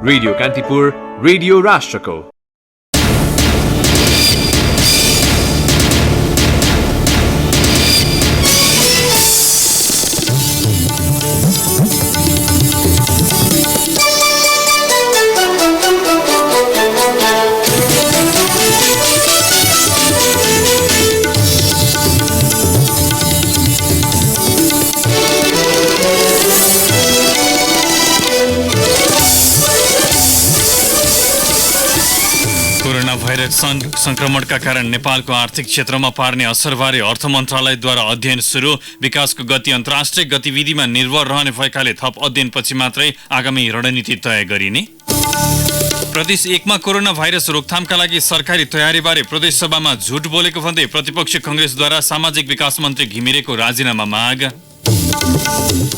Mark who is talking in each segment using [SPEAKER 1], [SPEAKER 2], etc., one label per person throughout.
[SPEAKER 1] Radio Kantipur, radio राष्ट्रको।
[SPEAKER 2] Virus संक्रमणका कारण नेपालको आर्थिक क्षेत्रमा पार्ने असरबारे अर्थ मन्त्रालयद्वारा अध्ययन सुरु। विकासको गति अन्तर्राष्ट्रिय गतिविधिमा निर्भर रहने भएकाले थप अध्ययनपछि मात्रै आगामी रणनीति तय गरिने। प्रदेश 1 मा कोरोना भाइरस रोकथामका लागि सरकारी तयारीबारे प्रदेशसभामा झुट बोलेको भन्दै प्रतिपक्षी कंग्रेसद्वारा सामाजिक विकास मन्त्री घिमिरेको राजीनामा माग।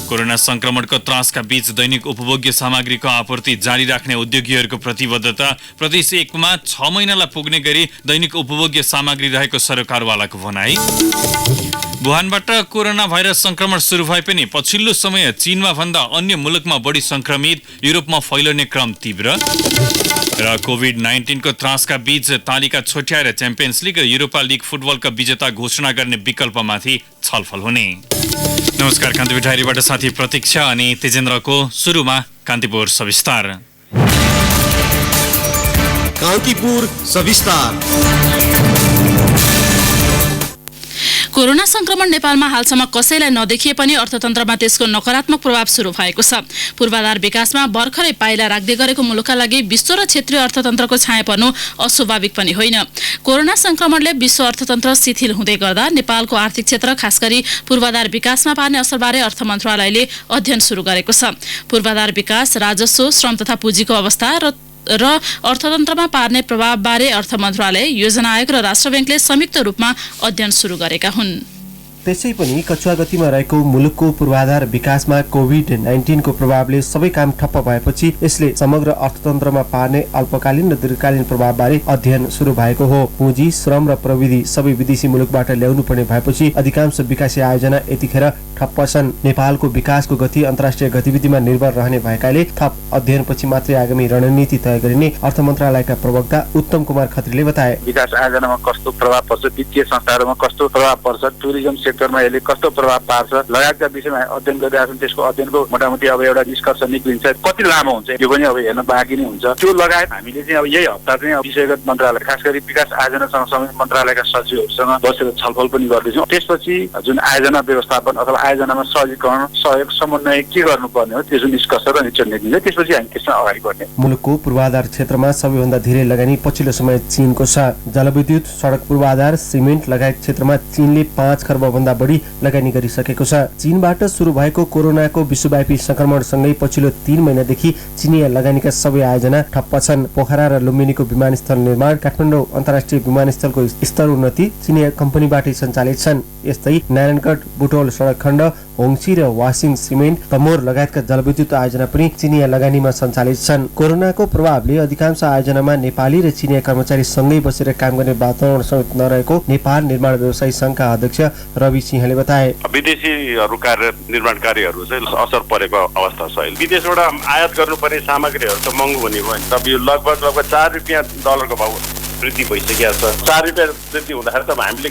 [SPEAKER 2] कोरोना संक्रमणको त्रासका बीच दैनिक उपभोग्य सामग्रीको आपूर्ति जारी राख्ने उद्योगीहरूको प्रतिबद्धता। प्रदेश 1 मा 6 महिनालाई पुग्ने गरी दैनिक उपभोग्य सामग्री रहेको सरकारवालाको भनाई। वुहानबाट कोरोना भाइरस संक्रमण सुरु भए पनि पछिल्लो समय चीनमा भन्दा अन्य मुलुकमा बढी संक्रमित, युरोपमा फैलिने क्रम तीव्र। र कोभिड-19 को त्रासका बीच तालिका छोट्याएर च्याम्पियन्स लिग र युरोपा लिग फुटबलका विजेता घोषणा गर्ने विकल्पमाथि छलफल हुने। नमस्कार, कान्तिपुर डायरीबाट साथी प्रतीक्षा अनि तेजेन्द्रको सुरुमा कान्तिपुर सविस्तार।
[SPEAKER 3] कान्तिपुर सविस्तार।
[SPEAKER 4] कोरोना संक्रमण नेपालमा हालसम्म कसैलाई नदेखिए पनि अर्थतन्त्रमा त्यसको नकारात्मक प्रभाव सुरु भएको छ। पूर्वाधार विकासमा भर्खरै पाइला राख्दै गरेको मुलुकका लागि विश्व र क्षेत्रीय अर्थतन्त्रको छाया पर्नु अस्वाभाविक पनि होइन। कोरोना संक्रमणले विश्व अर्थतन्त्र शिथिल हुँदै गर्दा नेपालको आर्थिक क्षेत्र खास गरी पूर्वाधार विकासमा पार्ने असरबारे अर्थ मन्त्रालयले अध्ययन सुरु गरेको छ। पूर्वाधार विकास, राजस्व, श्रम तथा पुँजीको अवस्था र अर्थतन्त्रमा पार्ने प्रभावबारे अर्थ मन्त्रालय, योजना आयोग र राष्ट्र ब्याङ्कले संयुक्त रूपमा अध्ययन सुरु गरेका हुन्।
[SPEAKER 3] त्यसै पनि कछुवा गतिमा रहेको मुलुकको पूर्वाधार विकासमा कोभिड-19 को प्रभावले सबै काम ठप्प भएपछि यसले समग्र अर्थतन्त्रमा पार्ने अल्पकालीन र दीर्घकालीन प्रभावबारे अध्ययन सुरु भएको हो। पुँजी, श्रम र प्रविधि सबै विदेशी मुलुकबाट ल्याउनु पर्ने भएपछि अधिकांश विकासीय आयोजना यतिखेर ठप्प छन्। नेपालको विकासको गति अन्तर्राष्ट्रिय गतिविधिमा निर्भर रहने भएकाले थप अध्ययनपछि मात्रै आगामी रणनीति तय गरिने अर्थ मन्त्रालयका प्रवक्ता उत्तम कुमार खत्रीले बताए।
[SPEAKER 5] विकास आयोजनामा कस्तो प्रभाव पर्छ, वित्तीय संस्थाहरूमा कस्तो प्रभाव पर्छ, टुरिज्म सेक्टरमा यसले कस्तो प्रभाव पार्छ लगायतका विषयमा अध्ययन गरिरहेका छन्। त्यसको अध्ययनको मोटामोटी अब एउटा निष्कर्ष निक्लिन्छ। कति लामो हुन्छ त्यो पनि अब हेर्न बाँकी नै हुन्छ। त्यो लगायत हामीले चाहिँ अब यही हप्ता चाहिँ विषयगत मन्त्रालय खास गरी विकास आयोजनासँग सम्बन्धित मन्त्रालयका सचिवहरूसँग बसेर छलफल पनि गर्दैछौँ। त्यसपछि जुन आयोजना व्यवस्थापन अथवा आयोजनामा सहजीकरण, सहयोग, समन्वय के गर्नुपर्ने हो त्यसको निष्कर्ष र निश्चय निक्लिन्छ। त्यसपछि हामी त्यसमा अगाडि बढ्ने।
[SPEAKER 3] मुलुकको पूर्वाधार क्षेत्रमा सबैभन्दा धेरै लगानी पछिल्लो समय चीनको छ। जलविद्युत, सडक पूर्वाधार, सिमेन्ट लगायत क्षेत्रमा चीनले 5 खर्ब भन्दा बढी लगानी गरिसकेको छ। चीनबाट सुरु भएको कोरोनाको विश्वव्यापी संक्रमणसँगै पछिल्लो 3 महिनादेखि चीनिया लगानीका सबै आयोजना ठप्प छन्। पोखरा र लुम्बिनीको विमानस्थल निर्माण, काठमाडौँ अन्तर्राष्ट्रिय विमानस्थलको स्तर उन्नति चीनिया कम्पनीबाटै सञ्चालित छन्। यस्तै नारायणगढ, बुटोल सडक खण्ड, होङसी र वासिङ सिमेन्ट, तमोर लगायतका जलविद्युत आयोजना पनि चीनिया लगानीमा सञ्चालित छन्। कोरोनाको प्रभावले अधिकांश आयोजनामा नेपाली र चीनिया कर्मचारी सँगै बसेर काम गर्ने वातावरण समेत नरहेको नेपाल निर्माण व्यवसायी संघका अध्यक्ष रवि सिंहले बताए।
[SPEAKER 6] विदेशीहरू कार्य निर्माणकारीहरू चाहिँ असर परेको अवस्था छ। विदेशबाट आयात गर्नुपर्ने सामग्रीहरू त महँगो हुने भयो। तब यो लगभग $4 डलरको भाउ वृद्धि भइसकेको छ। $4 वृद्धि हुँदाखेरि त हामीले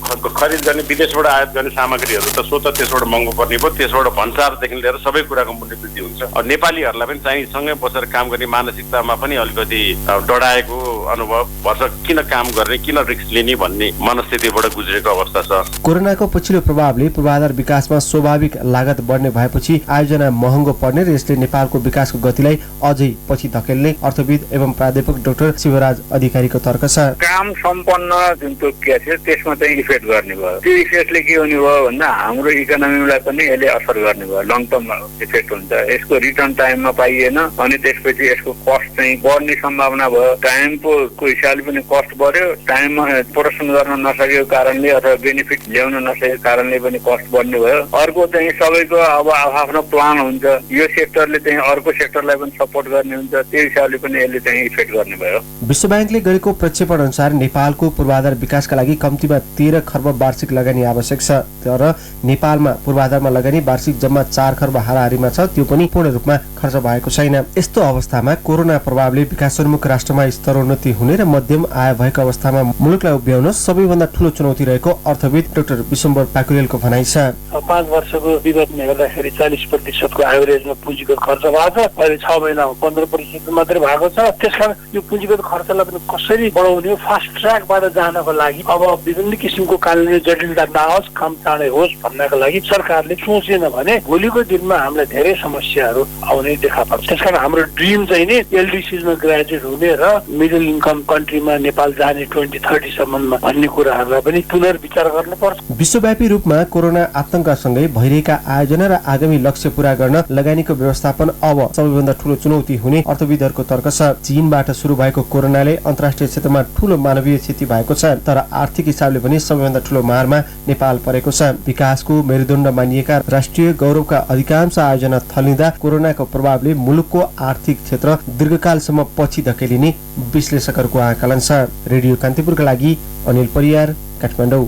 [SPEAKER 6] खरिद गर्ने विदेशबाट आयात गर्ने सामग्रीहरू त स्वतः त्यसबाट महँगो पर्ने भयो। त्यसबाट भन्सारदेखि लिएर सबै कुराको मूल्य वृद्धि हुन्छ। नेपालीहरूलाई पनि चाहिँ सँगै बसेर काम गर्ने मानसिकतामा पनि अलिकति डराएको अनुभव पर्छ। किन काम गर्ने, किन रिस्क लिने भन्ने मनस्थितिबाट गुज्रेको अवस्था छ।
[SPEAKER 3] कोरोनाको पछिल्लो प्रभावले पूर्वाधार विकासमा स्वाभाविक लागत बढ्ने भएपछि आयोजना महँगो पर्ने र यसले नेपालको विकासको गतिलाई अझै पछि धकेल्ने अर्थविद एवं प्राध्यापक डाक्टर शिवराज अधिकारीको तर्क छ।
[SPEAKER 7] काम सम्पन्न जुन प्रक्रिया थियो त्यसमा चाहिँ इफेक्ट गर्ने भयो। त्यो इफेक्टले के हुने भयो भन्दा हाम्रो इकोनोमीलाई पनि यसले असर गर्ने भयो। लङ टर्म इफेक्ट हुन्छ। यसको रिटर्न टाइममा पाइएन अनि त्यसपछि यसको कस्ट चाहिँ बढ्ने सम्भावना भयो। टाइमको हिसाबले पनि कस्ट बढ्यो। टाइममा प्रोडक्सन गर्न नसकेको कारणले अथवा बेनिफिट ल्याउन नसकेको कारणले पनि कस्ट बढ्ने भयो। अर्को चाहिँ सबैको अब आफ्नो प्लान हुन्छ। यो सेक्टरले चाहिँ अर्को सेक्टरलाई पनि सपोर्ट गर्ने हुन्छ। त्यो हिसाबले पनि यसले चाहिँ इफेक्ट गर्ने भयो।
[SPEAKER 3] विश्व ब्याङ्कले गरेको प्रक्षेपण अनुसार नेपालको पूर्वाधार विकासका लागि कम्तीमा 13 खर्ब वार्षिक लगानी आवश्यक छ। तर नेपालमा पूर्वाधारमा लगानी वार्षिक जम्मा 4 खर्ब हाराहारीमा छ, त्यो पनि पूर्ण रूपमा खर्च भएको छैन। यस्तो अवस्थामा कोरोना प्रभावले विकासोन्मुख राष्ट्रमा स्तरोन्नति हुने र मध्यम आय भएको अवस्थामा मुलुकलाई उभ्याउन सबैभन्दा ठूलो चुनौती रहेको अर्थविद डाक्टर विशम्बर पाकुरेलको भनाइ छ।
[SPEAKER 8] 5 वर्षको विगतमा हेर्दाखेरि 40% एभरेजमा पुँजीगत खर्च भएको छ। अहिले 6 महिनामा 15% मात्रै भएको छ। त्यसकारण यो पुँजीगत खर्चलाई पनि कसरी बढाउने, फास्ट ट्र्याकबाट जानको लागि अब विभिन्न किसिमको कानुनी जटिलता नआओस्, काम चाँडै होस् भन्नको लागि सरकारले सोचेन भने भोलिको दिनमा हामीलाई धेरै समस्याहरू आउने देखा पर्छ। त्यसकारण हाम्रो ड्रिम चाहिँ नि एलडिसीमा ग्रेजुएट हुने र मिडल इन्कम कन्ट्रीमा नेपाल जाने 2030 सम्ममा भन्ने कुराहरूलाई पनि पुनर्विचार गर्नुपर्छ।
[SPEAKER 3] विश्वव्यापी रूपमा कोरोना आतंकसँगै भइरहेका आयोजना र आगामी लक्ष्य पूरा गर्न लगानीको व्यवस्थापन अब सबैभन्दा ठूलो चुनौती हुने अर्थविदहरूको तर्क छ। चीनबाट सुरु भएको कोरोनाले अन्तर्राष्ट्रिय क्षेत्रमा ठूलो मानवीय क्षति भएको छ, तर आर्थिक हिसाबले पनि सबैभन्दा ठूलो मारमा नेपाल परेको छ। विकासको मेरुदण्ड मानिएका राष्ट्रिय गौरवका अधिकांश आयोजना थलिँदा कोरोनाको प्रभावले मुलुकको आर्थिक क्षेत्र दीर्घकालसम्म पछि धकेलिने विश्लेषकहरूको आकलन छ। रेडियो कान्तिपुरका लागि अनिल परियार, काठमाडौँ।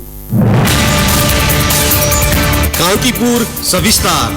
[SPEAKER 1] कान्तिपुर सविस्तार।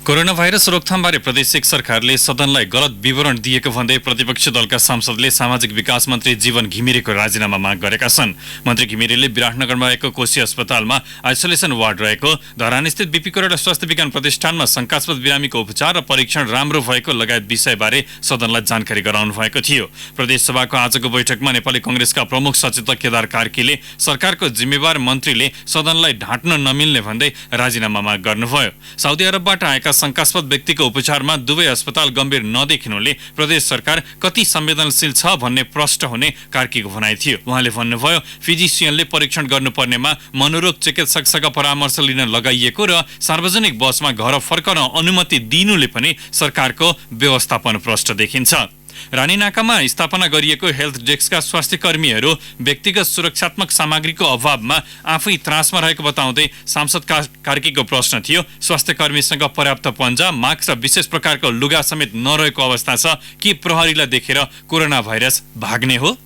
[SPEAKER 2] कोरोना भाइरस रोकथामबारे प्रदेश सरकारले सदनलाई गलत विवरण दिएको भन्दै प्रतिपक्ष दलका सांसदले सामाजिक विकास मन्त्री जीवन घिमिरेको राजीनामा माग गरेका छन्। मन्त्री घिमिरेले विराटनगरमा रहेको कोशी अस्पतालमा आइसोलेसन वार्ड रहेको धरानस्थित बीपी कोइराला स्वास्थ्य विज्ञान प्रतिष्ठानमा शंकास्पद बिरामीको उपचार र परीक्षण राम्रो भएको लगायत विषयबारे सदनलाई जानकारी गराउनु भएको थियो। प्रदेश सभाको आजको बैठकमा नेपाली कांग्रेसका प्रमुख सचेतक केदार कार्कीले सरकारको जिम्मेवार मन्त्रीले सदनलाई ढाँट्न नमिल्ने भन्दै राजीनामा माग गर्नुभयो। साउदी अरबबाट आएका शंकास्पद व्यक्तिको उपचारमा दुवै अस्पताल गम्भीर नदेखिनुले प्रदेश सरकार कति संवेदनशील छ भन्ने प्रश्न हुने कार्कीको भनाइ थियो। उहाँले भन्नुभयो, फिजिसियनले परीक्षण गर्नुपर्नेमा मनोरोग चिकित्सकसँग परामर्श लिन लगाइएको र सार्वजनिक बसमा घर फर्कन अनुमति दिनुले पनि सरकारको व्यवस्थापन प्रश्न देखिन्छ। रानीनाकामा स्थापना गरिएको हेल्थ डेस्कका स्वास्थ्य कर्मीहरू व्यक्तिगत सुरक्षात्मक सामग्रीको अभावमा आफै त्रासमा रहेको बताउँदै सांसद कार्कीको प्रश्न थियो, स्वास्थ्य कर्मीसँग पर्याप्त पन्जा, मास्क र विशेष प्रकारको लुगा समेत नरहेको अवस्था छ कि प्रहरीलाई देखेर कोरोना भाइरस भाग्ने हो?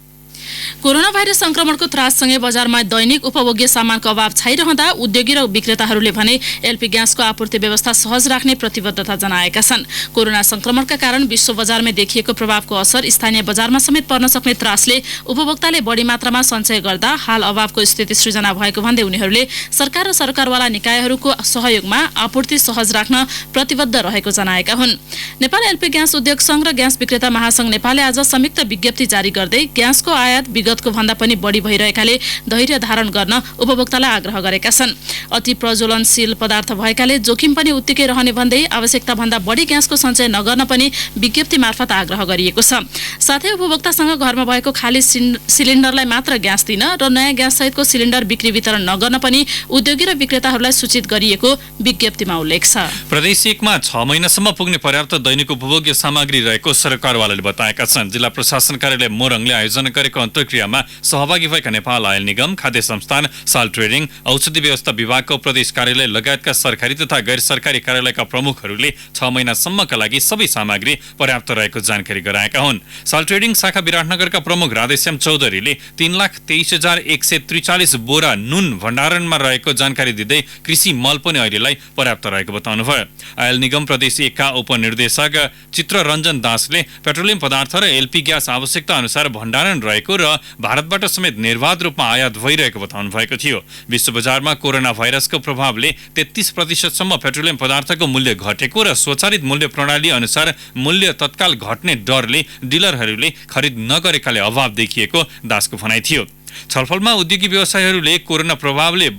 [SPEAKER 4] कोरोना भाइरस संक्रमणको त्राससँगै बजारमा दैनिक उपभोग्य सामानको अभाव छाइरहँदा उद्योगी र विक्रेताहरूले भने एलपी ग्यासको आपूर्ति व्यवस्था सहज राख्ने प्रतिबद्धता जनाएका छन्। कोरोना संक्रमणका कारण विश्व बजारमा देखिएको प्रभावको असर स्थानीय बजारमा समेत पर्न सक्ने त्रासले उपभोक्ताले बढी मात्रामा सञ्चय गर्दा हाल अभावको स्थिति सृजना भएको भन्दै उनीहरूले सरकार र सरकारवाला निकायहरूको सहयोगमा आपूर्ति सहज राख्न प्रतिबद्ध रहेको जनाएका हुन्। नेपाल एलपी ग्यास उद्योग संघ र ग्यास विक्रेता महासंघ नेपालले आज संयुक्त विज्ञप्ति जारी गर्दै ग्यासको आयात विगतको भन्दा पनि बढी भइरहेकाले धैर्य धारण गर्न उपभोक्तालाई आग्रह गरेका छन्। अति प्रज्वलनशील पदार्थ भएकाले जोखिम पनि उत्तिकै रहने भन्दै आवश्यकता भन्दा बढी ग्यासको सञ्चय नगर्न पनि विज्ञप्ति मार्फत आग्रह गरिएको छ। साथै उपभोक्तासँग घरमा भएको खाली सिलिन्डरलाई मात्र ग्यास दिन र नयाँ ग्यास सहितको सिलिन्डर बिक्री वितरण नगर्न पनि उद्योगी र विक्रेताहरूलाई सूचित गरिएको विज्ञप्तिमा उल्लेख छ।
[SPEAKER 2] प्रदेश 1 मा 6 महिनासम्म पुग्ने पर्याप्त दैनिक उपभोग्य सामग्री रहेको सरकारवालाले बताएका छन्। जिल्ला प्रशासन कार्यालय मोरङले आयोजना गरेको अन्तर्क्रियामा सहभागी भएका नेपाल आयल निगम, खाद्य संस्थान, साल ट्रेडिङ, औषधि व्यवस्था विभागको प्रदेश कार्यालय लगायतका सरकारी तथा गैर सरकारी कार्यालयका प्रमुखहरूले 6 महिनासम्मका लागि सबै सामग्री पर्याप्त रहेको जानकारी गराएका हुन्। साल ट्रेडिङ शाखा विराटनगरका प्रमुख राधेश्याम चौधरीले 3,23,143 बोरा नुन भण्डारणमा रहेको जानकारी दिँदै कृषि मल पनि अहिलेलाई पर्याप्त रहेको बताउनुभयो। आयल निगम प्रदेश 1 का उपनिर्देशक चित्ररञ्जन दासले पेट्रोलियम पदार्थ र एलपी ग्यास आवश्यकता अनुसार भण्डारण रहेको र भारतबाट समेत निर्बाध रूपमा आयात भइरहेको बताउनु भएको थियो। विश्व बजारमा कोरोना भाइरसको प्रभावले 33% सम्म पेट्रोलियम पदार्थको मूल्य घटेको र स्वचालित मूल्य प्रणाली अनुसार मूल्य तत्काल घट्ने डरले डिलरहरूले खरिद नगरेकाले अभाव देखिएको दासको भनाइ थियो। छलफलमा उद्योगी व्यवसायीहरूले कोरोना प्रभावले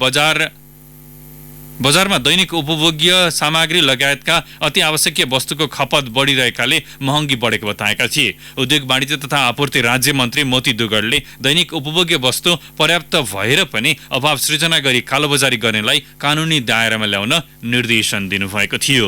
[SPEAKER 2] बजारमा दैनिक उपभोग्य सामग्री लगायतका अति आवश्यकीय वस्तुको खपत बढिरहेकाले महँगी बढेको बताएका थिए। उद्योग वाणिज्य तथा आपूर्ति राज्य मन्त्री मोती दुगडले दैनिक उपभोग्य वस्तु पर्याप्त भएर पनि अभाव सृजना गरी कालोबजारी गर्नेलाई कानुनी दायरामा ल्याउन निर्देशन दिनुभएको थियो।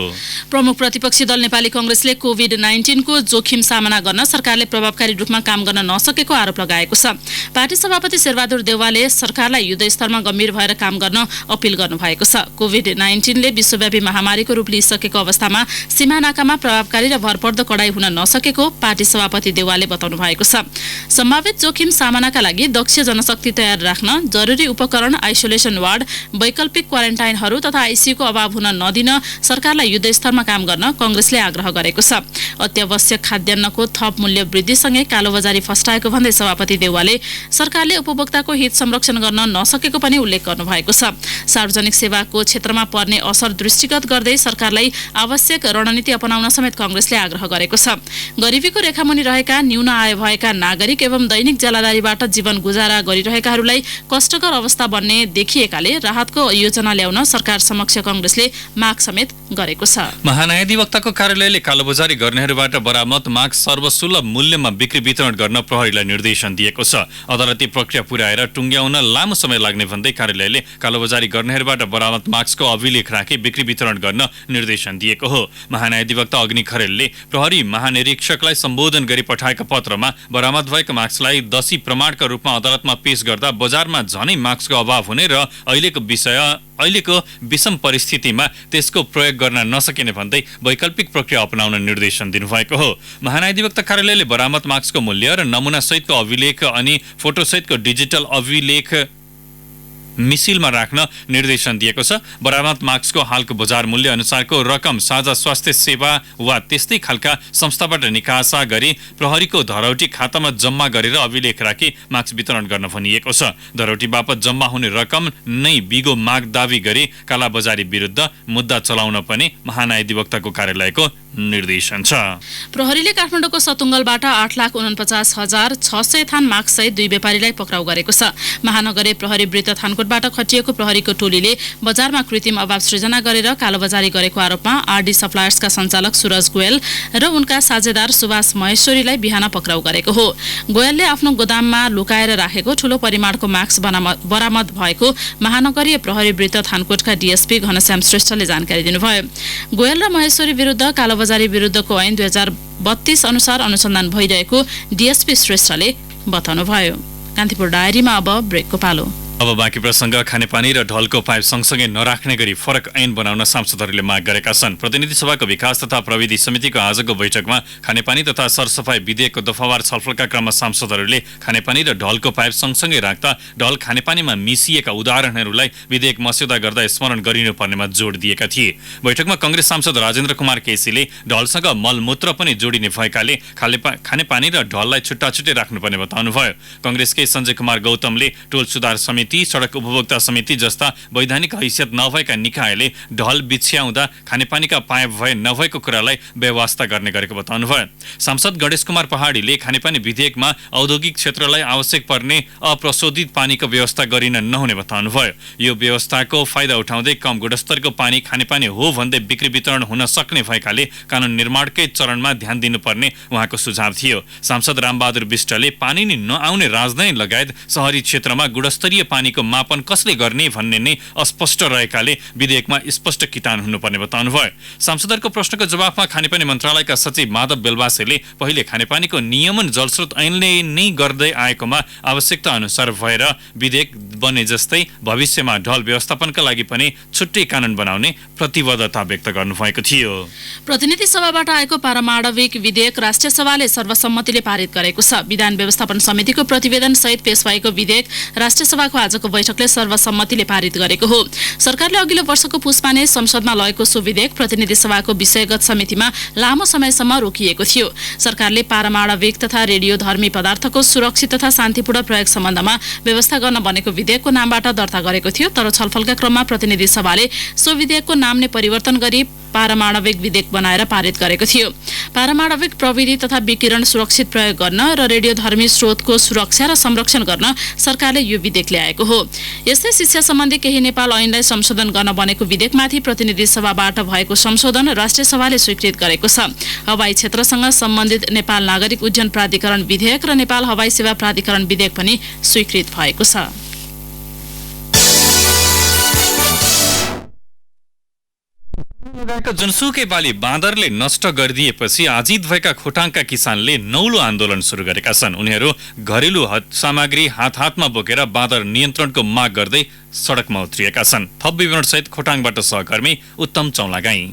[SPEAKER 4] प्रमुख प्रतिपक्षी दल नेपाली कांग्रेसले कोभिड-19 को जोखिम सामना गर्न सरकारले प्रभावकारी रूपमा काम गर्न नसकेको आरोप लगाएको छ। पार्टी सभापति शेरबहादुर देउवाले सरकारलाई युद्धस्तरमा गम्भीर भएर काम गर्न अपिल गर्नुभएको छ। कोभिड-19ले विश्वव्यापी महामारीको रूप लिइसकेको अवस्थामा सीमानाकामा प्रभावकारी र भरपर्दो कडाई हुन नसकेको पार्टी सभापति देउवाले बताउनु भएको छ। सम्भावित जोखिम सामनाका लागि दक्ष जनशक्ति तयार राख्न, जरुरी उपकरण, आइसोलेसन वार्ड, वैकल्पिक क्वारेन्टाइनहरू तथा आइसियूको अभाव हुन नदिन सरकारलाई युद्धस्तरमा काम गर्न कांग्रेसले आग्रह गरेको छ। अत्यावश्यक खाद्यान्नको थप मूल्य वृद्धिसँगै कालोबजारी फस्टाएको भन्दै सभापति देउवाले सरकारले उपभोक्ताको हित संरक्षण गर्न नसकेको पनि उल्लेख गर्नुभएको छ। सार्वजनिक सेवाको क्षेत्रमा पर्ने असर दृष्टिगत गर्दै सरकारलाई आवश्यक रणनीति अपनाउन समेत कांग्रेसले आग्रह गरेको छ। गरिबीको रेखामुनि रहेका, न्यून आय भएका नागरिक एवं दैनिक जलाधारीबाट जीवन गुजारा गरिरहेकाहरूलाई कष्टकर अवस्था बन्ने देखिएकाले राहतको योजना ल्याउन सरकार समक्ष कांग्रेसले माग समेत गरेको छ।
[SPEAKER 2] महान्यायाधिवक्ताको कार्यालयले कालोबजारी गर्नेहरूबाट बरामद माग सर्वसुलभ मूल्यमा बिक्री वितरण गर्न प्रहरीलाई निर्देशन दिएको छ। अदालती प्रक्रिया पुर्याएर टुङ्ग्याउन लामो समय लाग्ने भन्दै कार्यालयले कालोबजारी गर्नेहरूबाट बरामद मार्क्सको अभिलेख राखी बिक्री वितरण गर्न निर्देशन दिएको हो। महान्यायाधिवक्ता अग्नि खरेलले प्रहरी महानिरीक्षकलाई सम्बोधन गरी पठाएका पत्रमा बरामद भएका मार्क्सलाई दसी प्रमाणका रूपमा अदालतमा पेश गर्दा बजारमा झनै मार्क्सको अभाव हुने र अहिलेको विषम परिस्थितिमा त्यसको प्रयोग गर्न नसकिने भन्दै वैकल्पिक प्रक्रिया अपनाउन निर्देशन दिनुभएको हो। महान्यायाधिवक्ता कार्यालयले बरामद मार्क्सको मूल्य र नमुना सहितको अभिलेख अनि फोटो सहितको डिजिटल अभिलेख मिसिलमा राख्न निर्देशन दिएको छ। बरामद मार्क्सको हालको बजार मूल्य अनुसारको रकम साझा स्वास्थ्य सेवा वा त्यस्तै खालका संस्थाबाट निकासा गरी प्रहरीको धरौटी खातामा जम्मा गरेर अभिलेख राखी मार्क्स वितरण गर्न भनिएको छ। धरौटी बापत जम्मा हुने रकम नै बिगो माग दावी गरी कालाबजारी विरुद्ध मुद्दा चलाउन पनि महान्यायाधिवक्ताको कार्यालयको निर्देशन छ।
[SPEAKER 4] प्रहरीले काठमाडौँको सतुङ्गलबाट 8,49,600 थान मार्क्ससहित 2 व्यापारीलाई पक्राउ गरेको छ। महानगरीय प्रहरी वृत्त थानकोटबाट खटिएको प्रहरीको टोलीले बजारमा कृत्रिम अभाव सृजना गरेर कालोबजारी गरेको आरोपमा आरडी सप्लायर्सका सञ्चालक सूरज गोयल र उनका साझेदार सुभाष महेश्वरीलाई बिहान पक्राउ गरेको हो। गोयलले आफ्नो गोदाममा लुकाएर राखेको ठूलो परिमाणको मार्क्स बरामद भएको महानगरीय प्रहरी वृत्त थानकोटका डीएसपी घनश्याम श्रेष्ठले जानकारी दिनुभयो। गोयल र महेश्वरी विरुद्ध कालोबजारी विरुद्धको ऐन 2032 अनुसार अनुसन्धान भइरहेको डीएसपी श्रेष्ठले बताउनुभयो। कान्तिपुर डायरीमा अब ब्रेकको पालो।
[SPEAKER 2] अब बाँकी प्रसंग खानेपानी र ढलको पाइप सँगसँगै नराख्ने गरी फरक ऐन बनाउन सांसदहरूले माग गरेका छन्। प्रतिनिधि सभाको विकास तथा प्रविधि समितिको आजको बैठकमा खानेपानी तथा सरसफाई विधेयकको दफावार छलफलका क्रममा सांसदहरूले खानेपानी र ढलको पाइप सँगसँगै राख्दा ढल खानेपानीमा मिसिएका उदाहरणहरूलाई विधेयक मस्यौदा गर्दा स्मरण गरिनुपर्नेमा जोड दिएका थिए। बैठकमा कंग्रेस सांसद राजेन्द्र कुमार केसीले ढलसँग मलमूत्र पनि जोडिने भएकाले खानेपानी र ढललाई छुट्टा छुट्टै राख्नुपर्ने बताउनुभयो। कंग्रेसकै सञ्जय कुमार गौतमले टोल सुधार समिति, सडक उपभोक्ता समिति जस्ता वैधानिक हैसियत नभएका निकायले ढल बिछ्याउँदा खानेपानीका पाइप भए नभएको कुरालाई व्यवस्था गर्ने गरेको बताउनुभयो। सांसद गणेश कुमार पहाडीले खानेपानी विधेयकमा औद्योगिक क्षेत्रलाई आवश्यक पर्ने अप्रशोधित पानीको व्यवस्था गरिन नहुने बताउनुभयो। यो व्यवस्थाको फाइदा उठाउँदै कम गुणस्तरको पानी खानेपानी हो भन्दै बिक्री वितरण हुन सक्ने भएकाले कानून निर्माणकै चरणमा ध्यान दिनुपर्ने उहाँको सुझाव थियो। सांसद रामबहादुर विष्टले पानी नै नआउने राजधानी लगायत शहरी क्षेत्रमा गुणस्तरीय पानीको मापन कसले गर्ने भन्ने नै अस्पष्ट रहेकाले विधेयकमा स्पष्ट किटान हुनुपर्ने बताउनुभयो। सांसदहरूको प्रश्नको जवाफमा खानेपानी मन्त्रालयका सचिव माधव बेलवासेले पहिले खानेपानीको नियमन जलस्रोत ऐनले नै गर्दै आएकोमा आवश्यकता अनुसार भएर विधेयक बने जस्तै भविष्यमा ढल व्यवस्थापनका लागि पनि छुट्टै कानून बनाउने प्रतिबद्धता व्यक्त गर्नुभएको थियो।
[SPEAKER 4] प्रतिनिधि सभाबाट आएको पारमाणविक विधेयक राष्ट्रिय सभाले सर्वसम्मतिले पारित गरेको छ। विधान व्यवस्थापन समितिको प्रतिवेदन सहित पेश भएको विधेयक राष्ट्रिय सभाको आजको बैठकले सर्वसम्मतिले पारित गरेको हो। सरकारले अघिल्लो वर्षको पुसमा नै संसदमा लगेको सो विधेयक प्रतिनिधि सभाको विषयगत समितिमा लामो समयसम्म रोकिएको थियो। सरकारले पारमाणविक तथा रेडियोधर्मी पदार्थको सुरक्षित तथा शान्तिपूर्ण प्रयोग सम्बन्धमा व्यवस्था गर्न बनेको विधेयकको नामबाट दर्ता गरेको थियो, तर छलफलका क्रममा प्रतिनिधि सभाले सो विधेयकको नाम नै परिवर्तन गरी पारमाणविक विधेयक बनाएर पारित गरेको थियो। पारमाणविक प्रविधि तथा विकिरण सुरक्षित प्रयोग गर्न र रेडियोधर्मी स्रोतको सुरक्षा र संरक्षण गर्न सरकारले यो विधेयक ल्याएको हो। यस्तै शिक्षा सम्बन्धी केही नेपाल ऐनलाई संशोधन गर्न बनेको विधेयकमाथि प्रतिनिधि सभाबाट भएको संशोधन राष्ट्रिय सभाले स्वीकृत गरेको छ। हवाई क्षेत्रसँग सम्बन्धित नेपाल नागरिक उड्डयन प्राधिकरण विधेयक र नेपाल हवाई सेवा प्राधिकरण विधेयक पनि स्वीकृत भएको छ।
[SPEAKER 2] लगाएका जुनसुकै बाली बाँदरले नष्ट गरिदिएपछि आजित भएका खोटाङका किसानले नौलो आन्दोलन सुरु गरेका छन्। उनीहरू घरेलु सामग्री हातमा बोकेर बाँदर नियन्त्रणको माग गर्दै सडकमा उत्रिएका छन्। थप विवरणसहित खोटाङबाट सहकर्मी उत्तम चौलागाई।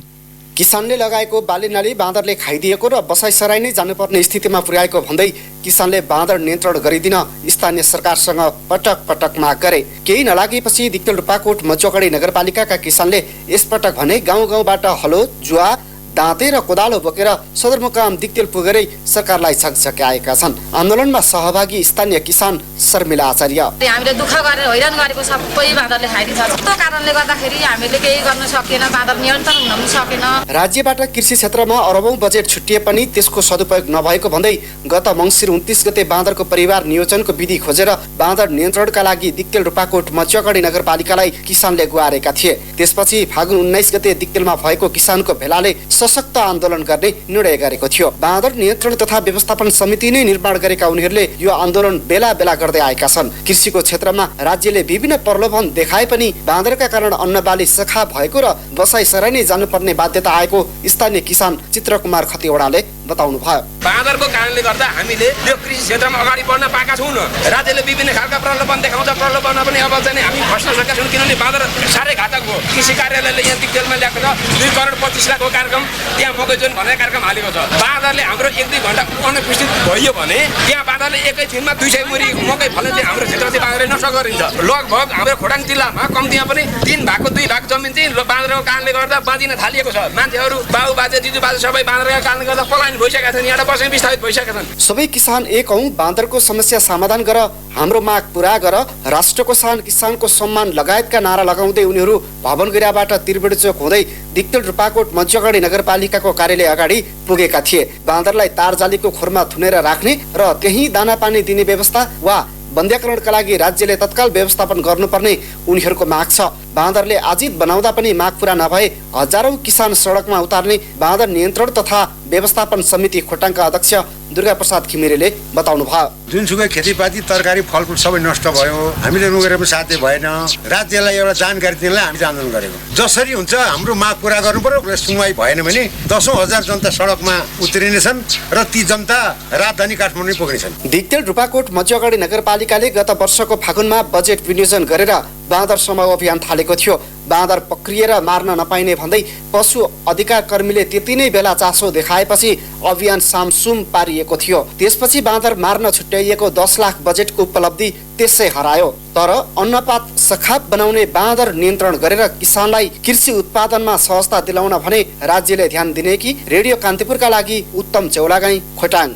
[SPEAKER 9] किसानले लगाएको बाली नाली बाँदरले खाइदिएको र बसाइसराई नै जानुपर्ने स्थितिमा पुर्याएको भन्दै किसानले बाँदर नियन्त्रण गरिदिन स्थानीय सरकारसँग पटक पटक माग गरे। केही नलागेपछि दिक्तेल रूपाकोट मझौगढी नगरपालिकाका किसानले यसपटक भने गाउँबाट हलो, जुवा, दाँते र कोदालो बोकेर सदरमुकाम दिक्तेल पुगेरै सरकारलाई झकझक्याएका छन्। आन्दोलनमा सहभागी स्थानीय किसान शर्मिला आचार्य,
[SPEAKER 10] हामीले दुःख गरेर हैरान गरेको सबै बाँदरले खाइदिन्छ। त्यो कारणले गर्दाखेरि हामीले केही गर्न सकेन, बाँदर नियन्त्रण हुन पनि सकेन।
[SPEAKER 9] राज्यबाट कृषि क्षेत्रमा अरबौं बजेट छुटिए पनि त्यसको सदुपयोग नभएको भन्दै गत मङ्सिर 29 गते बाँदरको परिवार नियोजनको विधि खोजेर बाँदर नियन्त्रणका लागि दिक्तेल रूपाकोट मझौगढी नगरपालिकालाई किसानले गुहारेका थिए। त्यसपछि फागुन 19 गते दिक्तेलमा भएको किसानको भेलाले सशक्त आन्दोलन गर्ने निर्णय गरेको थियो। बाँदर नियन्त्रण तथा व्यवस्थापन समिति नै निर्माण गरेका उनीहरूले यो आन्दोलन बेला गर्दै आएका छन्। कृषिको क्षेत्रमा राज्यले विभिन्न प्रलोभन देखाए पनि बाँदरका कारण अन्नबाली सखा भएको र बसाइसराई नै जानुपर्ने बाध्यता आएको स्थानीय किसान चित्रकुमार खतिवडाले बताउनु भयो।
[SPEAKER 11] बाँदरको कारणले गर्दा हामीले यो कृषि क्षेत्रमा अगाडि बढ्न पाएका छौँ। राज्यले विभिन्न खालका प्रलोभन देखाउँछ, प्रलोभनमा पनि अब चाहिँ हामी फस्न सकेका छौँ, किनभने बाँदर साह्रै घातक हो। कृषि कार्यालयले यहाँ दिक्तेलमा ल्याएको छ 2 करोड 25 लाखको कार्यक्रम, त्यहाँ मकै जोन भन्ने कार्यक्रम हालेको छ। बाँदरले हाम्रो 1-2 घण्टा अनुपस्थित भयो भने त्यहाँ बाँदरले एकै दिनमा 200 मुरी मकै फल्ने चाहिँ हाम्रो क्षेत्र चाहिँ बाँदरले नष्ट गरिन्छ। लगभग हाम्रो खोटाङ जिल्लामा कम्तीमा पनि 3 भागको 2 भाग जमिन चाहिँ बाँदरको कारणले गर्दा बाँधिन थालिएको छ। मान्छेहरू बाउ बाजे दिजु बाजे सबै बाँदरका कारणले गर्दा पलायन भइसकेका छन्, यहाँ बस्न विस्थापित भइसकेका छन्।
[SPEAKER 9] सबै किसान एक हौं, बाँदरको समस्या समाधान गर, हाम्रो माग पूरा गर, राष्ट्रको शान किसानको सम्मान लगायतका नारा लगाउँदै उनीहरू भवनगिराबाट त्रिवेणी चोक हुँदै दिक्तेल रूपाकोट मझौगढी नगरपालिकाको कार्यालय अगाडि पुगेका थिए। बाँदरलाई तारजालीको खोरमा थुनेर राख्ने र त्यही दाना पानी दिने व्यवस्था वा बन्ध्याकरणका लागि राज्यले तत्काल व्यवस्थापन गर्नुपर्ने उनीहरूको माग छ। बाँदरले आजित बनाउँदा पनि माग पूरा नभए हजारौं किसान सडकमा उतार्ने बाँदर नियन्त्रण तथा व्यवस्थापन समिति खोटाङका अध्यक्ष दुर्गा प्रसाद खिमिरेले बताउनु भयो।
[SPEAKER 12] जुनसुकै खेतीपाती तरकारी फलफुल सबै नष्ट भयो, हामीले रोगेर पनि साध्य भएन। राज्यलाई एउटा जानकारी दिनलाई हामी आन्दोलन गरेको। जसरी हुन्छ हाम्रो माग पूरा गर्नु पर्यो। सुनवाई भएन भने 10,000 जनता सडकमा उत्रिनेछन् र ती जनता राजधानी काठमाडौँ पुग्नेछन्।
[SPEAKER 9] दिक्तेल रूपाकोट मझौगढी नगरपालिकाले गत वर्षको फागुनमा बजेट विनियोजन गरेर बाँदर समाउ अभियान थालेको थियो। बाँदर पक्रिएर मार्न नपाइने भन्दै पशु अधिकार कर्मीले त्यति नै बेला चासो देखाएपछि अभियान सामसुम पारिएको थियो। त्यसपछि बाँदर मार्न छुट्याइएको 10 लाख बजेटको उपलब्धि त्यसै हरायो। तर अन्नपात सखाप बनाउने बाँदर नियन्त्रण गरेर किसानलाई कृषि उत्पादनमा सहजता दिलाउन भने राज्यले ध्यान दिने कि? रेडियो कान्तिपुरका लागि उत्तम चौलागाई, खोटाङ।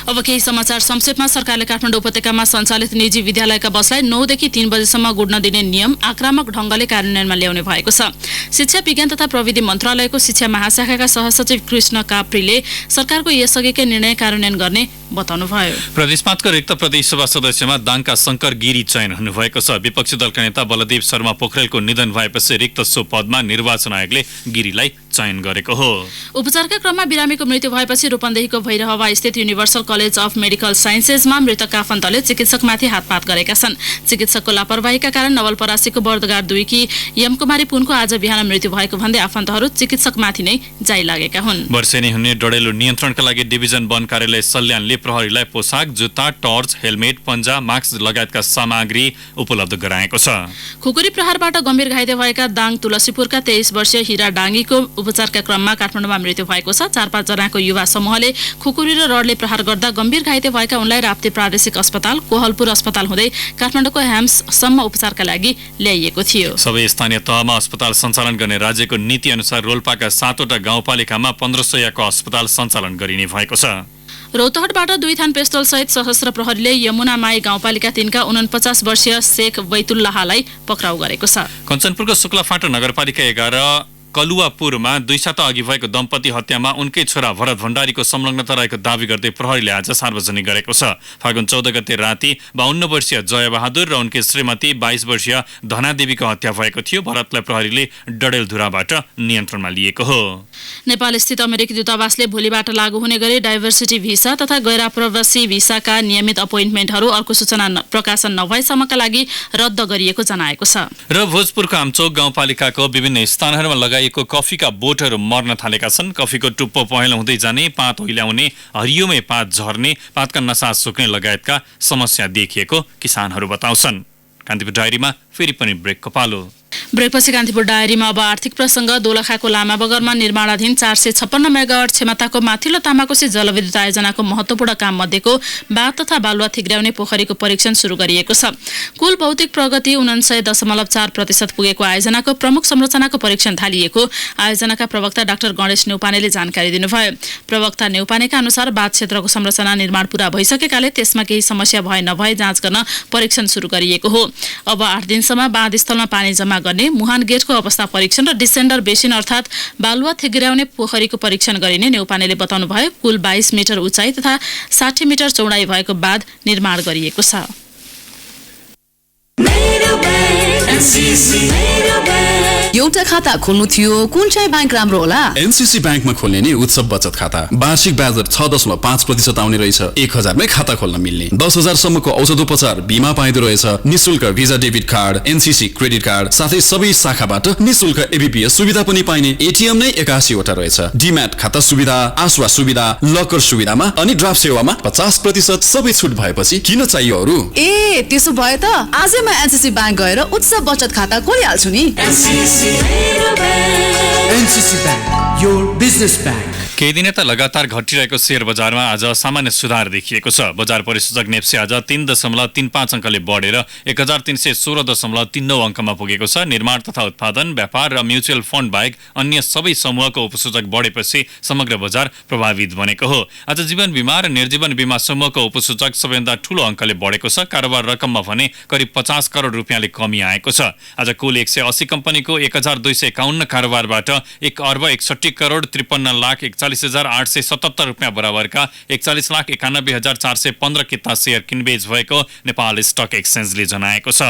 [SPEAKER 4] अब केही समाचार संक्षेपमा। सरकारले काठमाडौँ उपत्यकामा सञ्चालित निजी विद्यालयका बसलाई 9 देखि 3 बजेसम्म गुड्न दिने नियम आक्रामक ढंगले कार्यान्वयनमा ल्याउने भएको छ। शिक्षा विज्ञान तथा प्रविधि मन्त्रालयको शिक्षा महाशाखाका सहसचिव कृष्ण काप्रीले सरकारको यसअघिकै निर्णय कार्यान्वयन गर्ने बताउनुभयो।
[SPEAKER 2] प्रदेशपातको रिक्त प्रदेश सभा सदस्यमा दाङका शंकर गिरी चयन हुनुभएको छ। विपक्षी दलका नेता बलदेव शर्मा पोखरेलको निधन भएपछि रिक्त सो पदमा निर्वाचन आयोगले गिरीलाई चयन गरेको हो।
[SPEAKER 4] उपचारका क्रममा बिरामीको मृत्यु भएपछि रूपन्देहीको भैरहवा स्थित युनिभर्सल कलेज अफ मेडिकल साइन्सेसमा मृतकका आफन्तले चिकित्सकमाथि हातपात गरेका छन्। चिकित्सकको लापरवाहीका कारण नवलपरासीको बर्दगाड 2 की यमकुमारी पुनको आज बिहान मृत्यु भएको भन्दै आफन्तहरू चिकित्सकमाथि नै जाइ लागेका हुन्।
[SPEAKER 2] वर्षेनी हुने डडेलो नियन्त्रणका लागि डिभिजन वन कार्यालय सल्यानले प्रहरीलाई पोसाक, जुत्ता, टर्च, हेलमेट, पन्जा, मास्क लगायतका सामग्री उपलब्ध गराएको छ।
[SPEAKER 4] खुकुरी प्रहारबाट गम्भीर घाइते भएका दाङ तुलसीपुरका 23 वर्षीय हिरा डाङ्गीको उपचारका क्रममा काठमाडौँमा मृत्यु भएको छ। 4-5 जनाको युवा समूहले खुकुरी र रडले प्रहार गर्दा गम्भीर घाइते भएका उनलाई राप्ती प्रादेशिक अस्पताल, कोहलपुर अस्पताल हुँदै काठमाडौँको ह्याम्ससम्म उपचारका लागि ल्याइएको थियो।
[SPEAKER 2] सबै स्थानीय तहमा अस्पताल सञ्चालन गर्ने राज्यको नीति अनुसार रोल्पाका 7वटा गाउँपालिकामा 1500 को अस्पताल सञ्चालन गरिने भएको छ।
[SPEAKER 4] रौतहटबाट 2 थान पिस्तोल सहित सशस्त्र प्रहरीले यमुनामाई गाउँपालिका 3 का 49 वर्षीय शेख बैतुल्लाहलाई पक्राउ गरेको छ।
[SPEAKER 2] कञ्चनपुरको शुक्लाफाँटा नगरपालिका 11 कलुवापुरमा 2 साता अघि भएको दम्पति हत्यामा उनकै छोरा भरत भण्डारीको संलग्नता रहेको दावी गर्दै प्रहरीले आज सार्वजनिक गरेको छ। फागुन 14 गते राति 52 वर्षीय जयबहादुर र उनकी श्रीमती 22 वर्षीय धनादेवीको हत्या भएको थियो। भरतलाई प्रहरीले डडेलधुराबाट नियन्त्रणमा लिएको हो।
[SPEAKER 4] नेपाल स्थित अमेरिकी दूतावासले भोलिबाट लागू हुने गरी डाइभर्सिटी भिसा तथा गैर आप्रवासी भिसाका नियमित अपोइन्टमेन्टहरू अर्को सूचना प्रकाशन नभएसम्मका लागि रद्द गरिएको जनाएको छ।
[SPEAKER 2] र भोजपुरको आमचोक गाउँपालिकाको विभिन्न स्थानहरूमा लगाइएको कफीका बोटहरू मर्न थालेका छन्। कफीको टुप्पो पहेँलो हुँदै जाने, पात ओइल्याउने, हरियोमै पात झर्ने, पातका नसा सुक्ने लगायतका समस्या देखिएको किसानहरू बताउँछन्। कान्तिपुर डायरीमा फेरि पनि ब्रेकको पालो।
[SPEAKER 4] ब्रेकपछि कान्तिपुर डायरीमा अब आर्थिक प्रसङ्ग। दोलखाको लामा बगरमा निर्माणाधीन 456 मेगावाट क्षमताको माथिल्लो तामाकोसी जलविद्युत आयोजनाको महत्त्वपूर्ण काम मध्येको बाँध तथा बालुवा थिग्राउने पोखरीको परीक्षण सुरु गरिएको छ। कुल भौतिक प्रगति 99.4% पुगेको आयोजनाको प्रमुख संरचनाको परीक्षण थालिएको आयोजनाका प्रवक्ता डाक्टर गणेश न्यौपानेले जानकारी दिनुभयो। प्रवक्ता न्यौपानेका अनुसार बाँध क्षेत्रको संरचना निर्माण पूरा भइसकेकाले त्यसमा केही समस्या भए नभए जाँच गर्न परीक्षण सुरु गरिएको हो। अब 8 दिनसम्म बाँध स्थलमा पानी जम्मा गर्ने, मुहान गेटको अवस्था परीक्षण र डिसेन्डर बेसिन अर्थात् बालुवा थिग्राउने पोखरीको परीक्षण गरिने न्यौपानेले बताउनु भयो। कुल 22 मिटर उचाइ तथा 60 मिटर चौडाइ भएको बाँध निर्माण गरिएको छ।
[SPEAKER 13] एउटा खाता खोल्नु थियो, कुन चाहिँ ब्याङ्क राम्रो होला?
[SPEAKER 14] एनसीसी ब्याङ्कमा खोल्ने नि उत्सव बचत खाता। वार्षिक ब्याज दर 6.5% आउने रहेछ। 1000 मै खाता खोल्न मिल्ने। 10,000 सम्मको औषधोपचार बीमा पाइदो रहेछ। निशुल्क visa debit card, NCC credit card, साथै सबै शाखाबाट निशुल्क एबीपीएस सुविधा पनि पाइने। एटीएम नै 81 वटा रहेछ। डीम्याट खाता सुविधा, आसवा सुविधा, लकर सुविधामा अनि ड्राफ्ट सेवामा 50% सबै छुट भएपछि किन चाहियो अरु?
[SPEAKER 13] ए त्यसो भए त आजै म एनसीसी ब्याङ्क गएर उत्सव बचत खाता खोलिहाल्छु नि।
[SPEAKER 15] NCC bank, your business bank.
[SPEAKER 2] केही दिन यता लगातार घटिरहेको शेयर बजारमा आज सामान्य सुधार देखिएको छ। बजार परिसूचक नेप्से आज 3.35 अङ्कले बढेर 1316.39 अङ्कमा पुगेको छ। निर्माण तथा उत्पादन, व्यापार र म्युचुअल फन्ड बाहेक अन्य सबै समूहको उपसूचक बढेपछि समग्र बजार प्रभावित बनेको हो। आज जीवन बीमा र निर्जीवन बीमा समूहको उपसूचक सबैभन्दा ठूलो अङ्कले बढेको छ। कारोबार रकममा भने करिब 50 करोड रुपियाँले कमी आएको छ। आज कुल 180 कम्पनीको 1251 कारोबारबाट 1 अर्ब 61 करोड 53 लाख 41,877 रुपियाँ बराबरका 41,91,415 किता शेयर किनबेच भएको नेपाल स्टक एक्सचेन्जले जनाएको छ।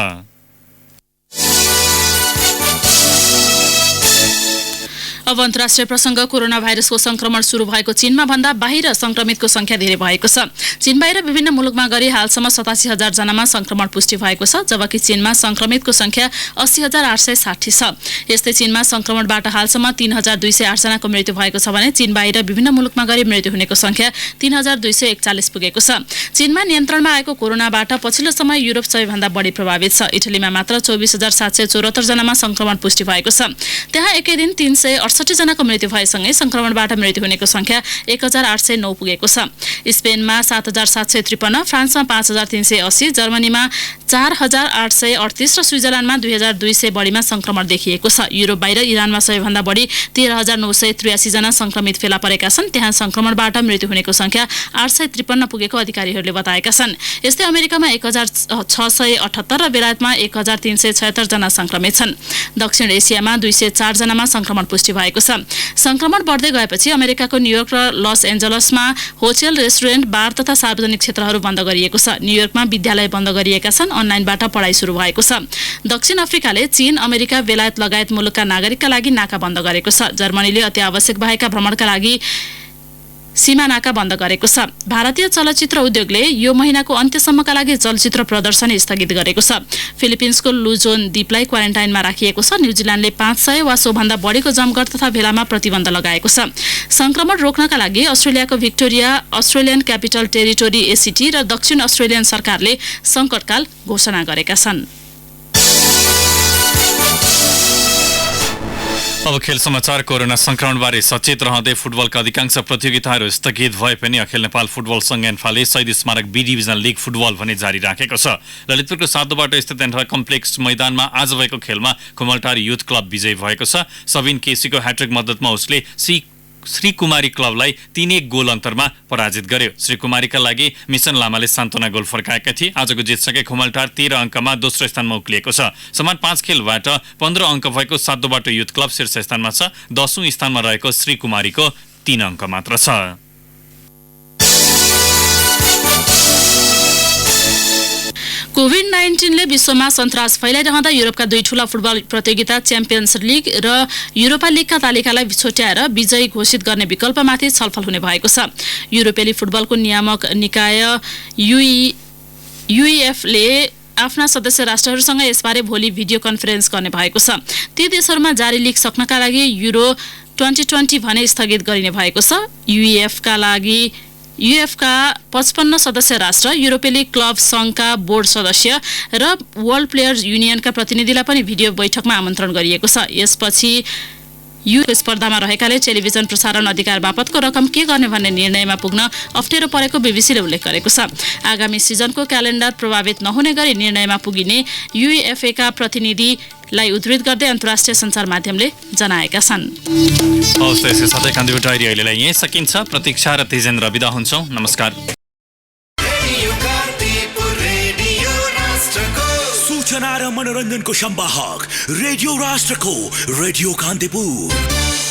[SPEAKER 4] अब अन्तर्राष्ट्रिय प्रसङ्ग। कोरोना भाइरसको संक्रमण सुरु भएको चीनमा भन्दा बाहिर संक्रमितको संख्या धेरै भएको छ। चीन बाहिर विभिन्न मुलुकमा गरी हालसम्म 87,000 जनामा संक्रमण पुष्टि भएको छ, जबकि चीनमा संक्रमितको संख्या 80,860 छ। यस्तै चीनमा संक्रमणबाट हालसम्म 3,208 जनाको मृत्यु भएको छ भने चीन बाहिर विभिन्न मुलुकमा गरी मृत्यु हुनेको संख्या 3,241 पुगेको छ। चीनमा नियन्त्रणमा आएको कोरोनाबाट पछिल्लो समय युरोप सबैभन्दा बढी प्रभावित छ। इटलीमा मात्र 24,774 जनामा संक्रमण पुष्टि भएको छ। त्यहाँ एकै दिन 368 जनाको मृत्यु भएसँगै संक्रमणबाट मृत्यु हुनेको संख्या 1,809 पुगेको छ। स्पेनमा 7,753, फ्रान्समा 5,380, जर्मनीमा 4,838 र स्विजरल्याण्डमा 2,200 बढीमा संक्रमण देखिएको छ। युरोप बाहिर इरानमा सबैभन्दा बढी 13,983 जना संक्रमित फेला परेका छन्। त्यहाँ संक्रमणबाट मृत्यु हुनेको संख्या 853 पुगेको अधिकारीहरूले बताएका छन्। यस्तै अमेरिकामा 1,678 र बेलायतमा 1,376 जना संक्रमित छन्। दक्षिण एसियामा 204 जनामा संक्रमण पुष्टि भएको छ। संक्रमण बढ्दै गएपछि अमेरिकाको न्युयोर्क र लस एन्जलसमा होटल, रेस्टुरेन्ट, बार तथा सार्वजनिक क्षेत्रहरू बन्द गरिएको छ। न्युयोर्कमा विद्यालय बन्द गरिएका छन्। अनलाइनबाट पढाइ सुरु भएको छ। दक्षिण अफ्रिकाले चीन, अमेरिका, बेलायत लगायत मुलुकका नागरिकका लागि नाका बन्द गरेको छ। जर्मनीले अति आवश्यक भएका भ्रमणका लागि सीमा नाका बन्द गरेको छ। भारतीय चलचित्र उद्योगले यो महिनाको अन्त्यसम्मका लागि चलचित्र प्रदर्शनी स्थगित गरेको छ। फिलिपिन्सको लुजोन द्वीपलाई क्वारेन्टाइनमा राखिएको छ। न्युजिल्यान्डले 500 वा सोभन्दा बढीको जमघट तथा भेलामा प्रतिबन्ध लगाएको छ। संक्रमण रोक्नका लागि अस्ट्रेलियाको Victoria, Australian capital territory ACT र दक्षिण अस्ट्रेलियन सरकारले संकटकाल घोषणा गरेका छन्।
[SPEAKER 2] अब खेल समाचार। कोरोना संक्रमणबारे सचेत रहँदै फुटबलका अधिकांश प्रतियोगिताहरू स्थगित भए पनि अखिल नेपाल फुटबल संघ एन्फाले शहीद स्मारक बी डिभिजन लिग फुटबल भने जारी राखेको छ। ललितपुरको सातोबाटो स्थित एन्फा कम्प्लेक्स मैदानमा आज भएको खेलमा खुमलटारी युथ क्लब विजयी भएको छ। सबिन केसीको ह्याट्रिक मद्दतमा उसले श्रीकुमारी क्लबलाई 3-1 गोल अन्तरमा पराजित गर्यो। श्रीकुमारीका लागि मिशन लामाले सान्त्वना गोल फर्काएका थिए। आजको जितसँगै खुमलटार 13 अङ्कमा दोस्रो स्थानमा उक्लिएको छ। समान 5 खेलबाट 15 अङ्क भएको सातोबाटो युथ क्लब शीर्ष स्थानमा छ। 10औं स्थानमा रहेको श्रीकुमारीको 3 अङ्क मात्र छ।
[SPEAKER 4] कोभिड-19ले विश्वमा सन्तास फैलाइरहँदा युरोपका 2 ठूला फुटबल प्रतियोगिता च्याम्पियन्स लीग र युरोपा लीगका तालिकालाई छुट्याएर विजयी घोषित गर्ने विकल्पमाथि छलफल हुने भएको छ। युरोपेली फुटबलको नियामक निकाय युइएफले आफ्ना सदस्य राष्ट्रहरूसँग यसबारे भोलि भिडियो कन्फरेन्स गर्ने भएको छ। ती देशहरूमा जारी लिग सक्नका लागि युरो 2020 भने स्थगित गरिने भएको छ। युएफका 55 सदस्य राष्ट्र, युरोपेली क्लब संघका बोर्ड सदस्य र वर्ल्ड प्लेयर्स युनियनका प्रतिनिधिलाई पनि भिडियो बैठकमा आमन्त्रण गरिएको छ। यसपछि स्पर्धामा रहेकाले टेलिभिजन प्रसारण अधिकार बापतको रकम के गर्ने भन्ने निर्णयमा पुग्न अप्ठ्यारो परेको बीबीसीले उल्लेख गरेको छ। आगामी सिजनको क्यालेन्डर प्रभावित नहुने गरी निर्णयमा पुगिने युएफएका प्रतिनिधिलाई उद्धृत गर्दै अन्तर्राष्ट्रिय सञ्चार माध्यमले जनाएका छन्।
[SPEAKER 2] यही सकिन्छ। प्रतीक्षा र तेजेन्द्र बिदा हुन्छौँ। नमस्कार।
[SPEAKER 16] सूचना र मनोरञ्जनको संवाहक रेडियो राष्ट्रको रेडियो कान्तिपुर।